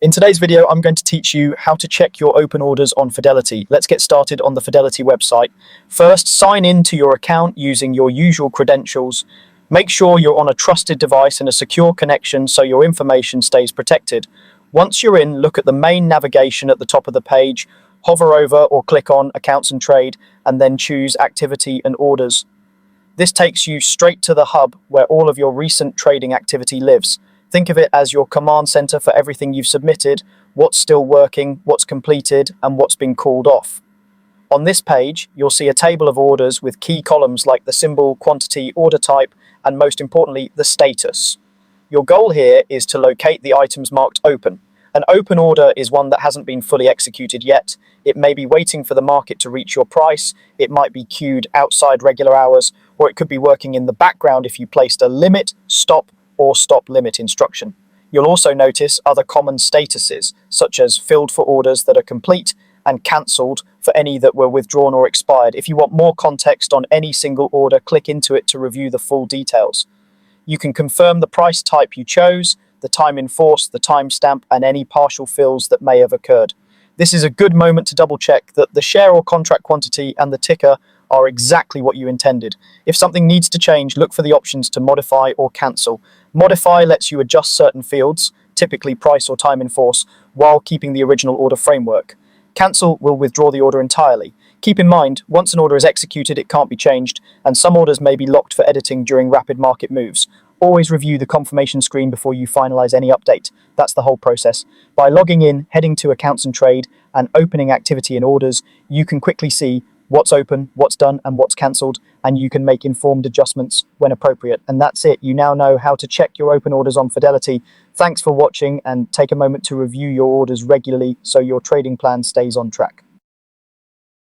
In today's video, I'm going to teach you how to check your open orders on Fidelity. Let's get started on the Fidelity website. First, sign in to your account using your usual credentials. Make sure you're on a trusted device and a secure connection so your information stays protected. Once you're in, look at the main navigation at the top of the page, hover over or click on Accounts and Trade, and then choose Activity and Orders. This takes you straight to the hub where all of your recent trading activity lives. Think of it as your command center for everything you've submitted, what's still working, what's completed, and what's been called off. On this page, you'll see a table of orders with key columns like the symbol, quantity, order type, and most importantly, the status. Your goal here is to locate the items marked open. An open order is one that hasn't been fully executed yet. It may be waiting for the market to reach your price, it might be queued outside regular hours, or it could be working in the background if you placed a limit, stop, or stop limit instruction. You'll also notice other common statuses, such as filled for orders that are complete and cancelled for any that were withdrawn or expired. If you want more context on any single order, click into it to review the full details. You can confirm the price type you chose, the time in force, the timestamp, and any partial fills that may have occurred. This is a good moment to double check that the share or contract quantity and the ticker are exactly what you intended. If something needs to change, look for the options to modify or cancel. Modify lets you adjust certain fields, typically price or time in force, while keeping the original order framework. Cancel will withdraw the order entirely. Keep in mind, once an order is executed, it can't be changed, and some orders may be locked for editing during rapid market moves. Always review the confirmation screen before you finalize any update. That's the whole process. By logging in, heading to Accounts and Trade, and opening activity and orders, you can quickly see what's open, what's done, and what's cancelled, and you can make informed adjustments when appropriate. And that's it. You now know how to check your open orders on Fidelity. Thanks for watching, and take a moment to review your orders regularly so your trading plan stays on track.